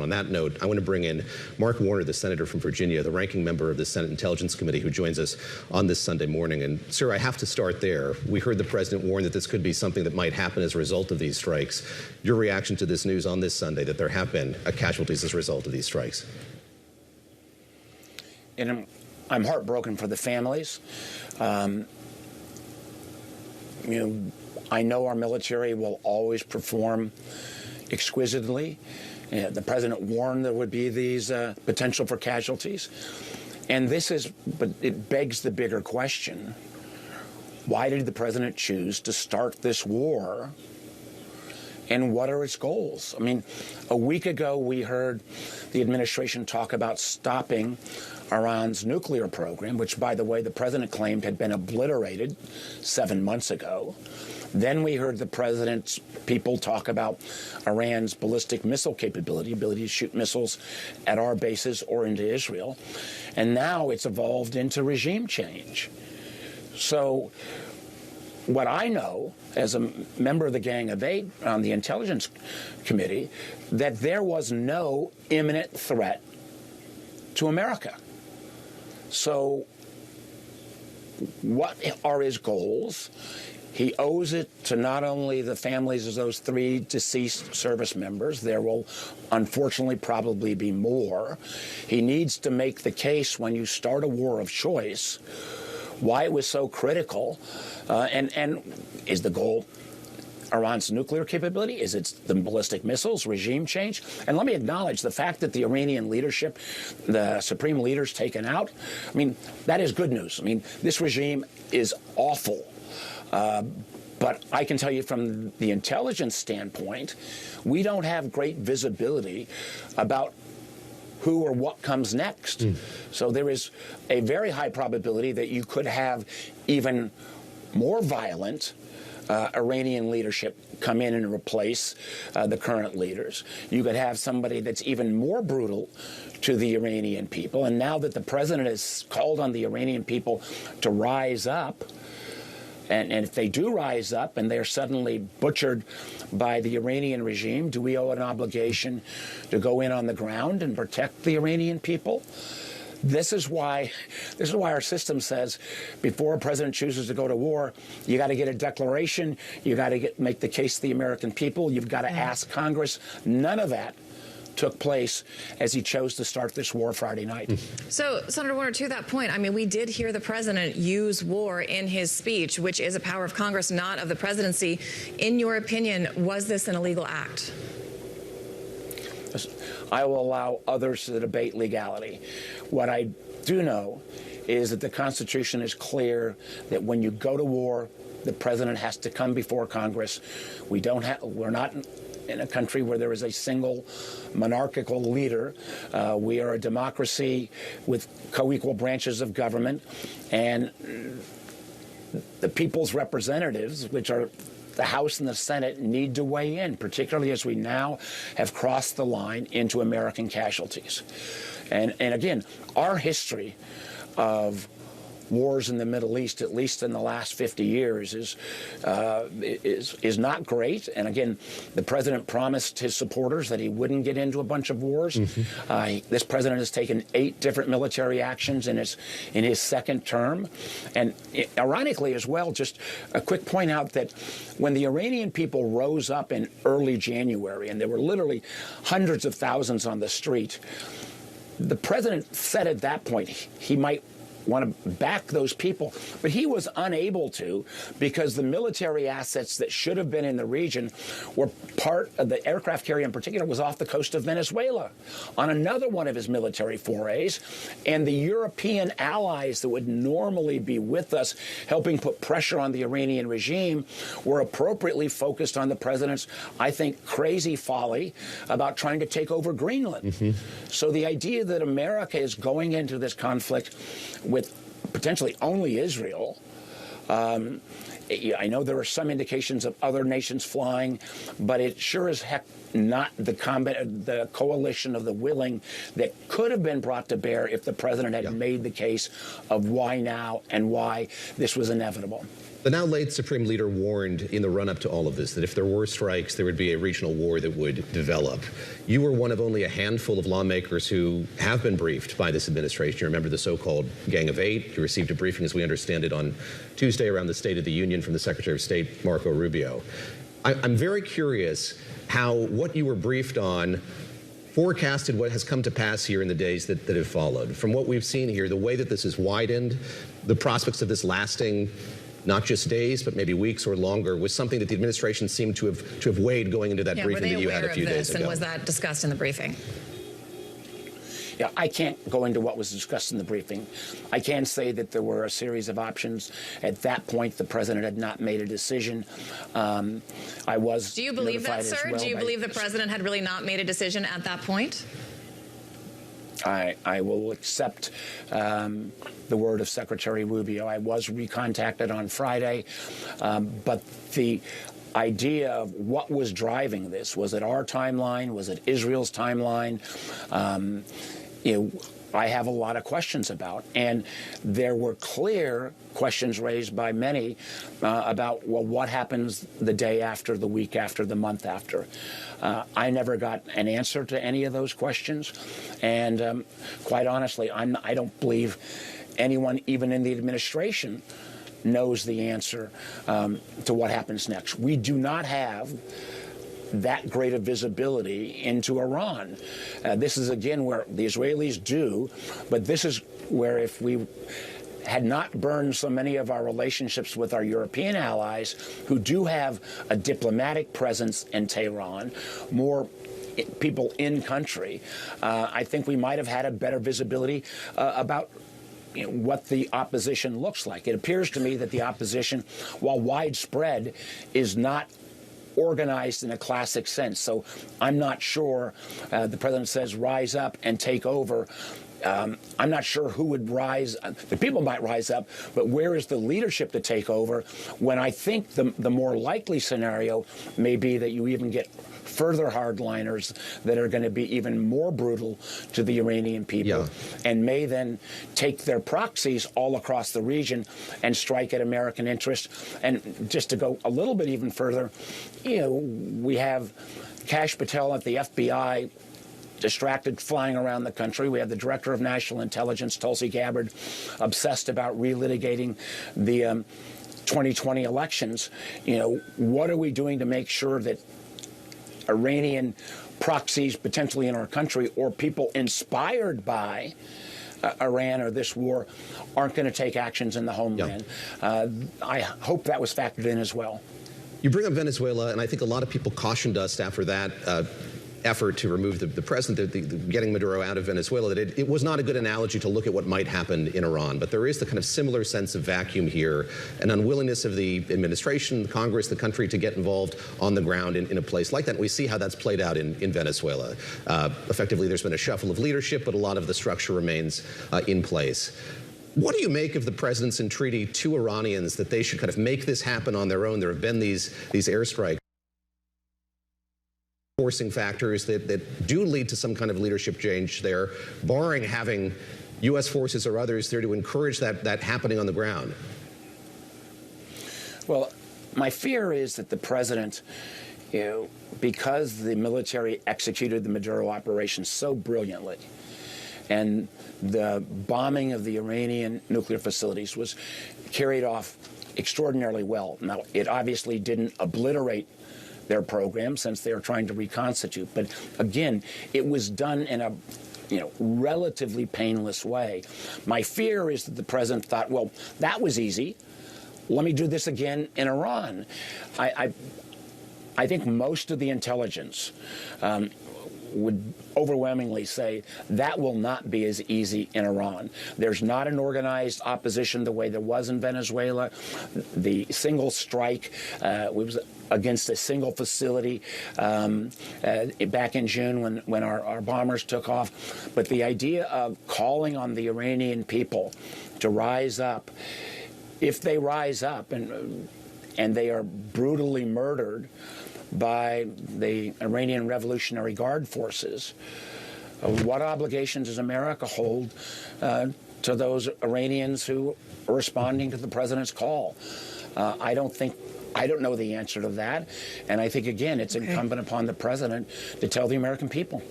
On that note, I want to bring in Mark Warner, the senator from Virginia, the ranking member of the Senate Intelligence Committee, who joins us on this Sunday morning. And, sir, I have to start there. We heard the president warn that this could be something that might happen as a result of these strikes. Your reaction to this news on this Sunday, that there have been casualties as a result of these strikes? And I'm heartbroken for the families. I know our military will always perform exquisitely. The president warned there would be these potential for casualties. And but it begs the bigger question. Why did the president choose to start this war? And what are its goals? I mean, a week ago, we heard the administration talk about stopping Iran's nuclear program, which, by the way, the president claimed had been obliterated 7 months ago. Then we heard the president's people talk about Iran's ballistic missile capability, ability to shoot missiles at our bases or into Israel. And now it's evolved into regime change. So what I know as a member of the Gang of Eight on the Intelligence Committee, that there was no imminent threat to America. So what are his goals? He owes it to not only the families of those 3 deceased service members. There will unfortunately probably be more. He needs to make the case when you start a war of choice, why it was so critical, and is the goal Iran's nuclear capability? Is it the ballistic missiles, regime change? And let me acknowledge the fact that the Iranian leadership, the supreme leader's taken out. I mean, that is good news. I mean, this regime is awful. But I can tell you from the intelligence standpoint, we don't have great visibility about who or what comes next. So there is a very high probability that you could have even more violent Iranian leadership come in and replace the current leaders. You could have somebody that's even more brutal to the Iranian people. And now that the president has called on the Iranian people to rise up, and if they do rise up and they're suddenly butchered by the Iranian regime, do we owe an obligation to go in on the ground and protect the Iranian people? This is why our system says before a president chooses to go to war, you got to get a declaration, you got to make the case to the American people, you've got to ask Congress. None of that took place as he chose to start this war Friday night. So, Senator Warner, to that point, I mean, we did hear the president use war in his speech, which is a power of Congress, not of the presidency. In your opinion, was this an illegal act? I will allow others to debate legality. What I do know is that the Constitution is clear that when you go to war, the president has to come before Congress. We're not in a country where there is a single monarchical leader. We are a democracy with co-equal branches of government, and the people's representatives, which are the House and the Senate, need to weigh in, particularly as we now have crossed the line into American casualties. And again, our history of wars in the Middle East, at least in the last 50 years, is not great. And again, the president promised his supporters that he wouldn't get into a bunch of wars. This president has taken 8 different military actions in his second term. And ironically as well, just a quick point out that when the Iranian people rose up in early January, and there were literally hundreds of thousands on the street, the president said at that point he might want to back those people, but he was unable to because the military assets that should have been in the region were part of the aircraft carrier in particular was off the coast of Venezuela on another one of his military forays, and the European allies that would normally be with us helping put pressure on the Iranian regime were appropriately focused on the president's, I think, crazy folly about trying to take over Greenland. So the idea that America is going into this conflict with potentially only Israel. I know there are some indications of other nations flying, but it sure as heck not the coalition of the willing that could have been brought to bear if the president had made the case of why now and why this was inevitable. The now late Supreme Leader warned in the run-up to all of this that if there were strikes, there would be a regional war that would develop. You were one of only a handful of lawmakers who have been briefed by this administration. You remember the so-called Gang of Eight. You received a briefing, as we understand it, on Tuesday around the State of the Union from the Secretary of State, Marco Rubio. I'm very curious how what you were briefed on forecasted what has come to pass here in the days that have followed. From what we've seen here, the way that this has widened, the prospects of this lasting not just days, but maybe weeks or longer, was something that the administration seemed to have weighed going into that briefing that you had a few days ago. And was that discussed in the briefing? Yeah, I can't go into what was discussed in the briefing. I can say that there were a series of options. At that point, the president had not made a decision. I was. Do you believe that, sir? Well, do you believe the president had really not made a decision at that point? I will accept the word of Secretary Rubio. I was recontacted on Friday, but the idea of what was driving this, was it our timeline? Was it Israel's timeline? I have a lot of questions about. And there were clear questions raised by many about, well, what happens the day after, the week after, the month after? I never got an answer to any of those questions. And quite honestly, I don't believe anyone, even in the administration, knows the answer to what happens next. We do not have that great of visibility into Iran. This is, again, where the Israelis do, but this is where if we had not burned so many of our relationships with our European allies, who do have a diplomatic presence in Tehran, more people in country, I think we might have had a better visibility about what the opposition looks like. It appears to me that the opposition, while widespread, is not organized in a classic sense. So I'm not sure the president says rise up and take over. I'm not sure who would rise. The people might rise up, but where is the leadership to take over, when I think the more likely scenario may be that you even get further hardliners that are going to be even more brutal to the Iranian people, and may then take their proxies all across the region and strike at American interest. And just to go a little bit even further, we have Kash Patel at the FBI distracted, flying around the country. We have the Director of National Intelligence, Tulsi Gabbard, obsessed about relitigating the 2020 elections. What are we doing to make sure that Iranian proxies potentially in our country, or people inspired by Iran or this war, aren't going to take actions in the homeland? I hope that was factored in as well. You bring up Venezuela, and I think a lot of people cautioned us after that effort to remove the president, getting Maduro out of Venezuela, that it was not a good analogy to look at what might happen in Iran. But there is the kind of similar sense of vacuum here, an unwillingness of the administration, the Congress, the country to get involved on the ground in a place like that. And we see how that's played out in Venezuela. Effectively, there's been a shuffle of leadership, but a lot of the structure remains in place. What do you make of the president's entreaty to Iranians that they should kind of make this happen on their own? There have been these airstrikes, forcing factors that do lead to some kind of leadership change there, barring having U.S. forces or others there to encourage that happening on the ground? Well, my fear is that the president, because the military executed the Maduro operation so brilliantly, and the bombing of the Iranian nuclear facilities was carried off extraordinarily well. Now, it obviously didn't obliterate their program, since they are trying to reconstitute. But again, it was done in a relatively painless way. My fear is that the president thought, well, that was easy. Let me do this again in Iran. I think most of the intelligence would overwhelmingly say that will not be as easy in Iran. There's not an organized opposition the way there was in Venezuela. The single strike was against a single facility back in June when our bombers took off. But the idea of calling on the Iranian people to rise up, if they rise up and they are brutally murdered by the Iranian Revolutionary Guard forces, what obligation does America hold to those Iranians who are responding to the president's call? I don't know the answer to that. And I think, again, it's incumbent upon the president to tell the American people.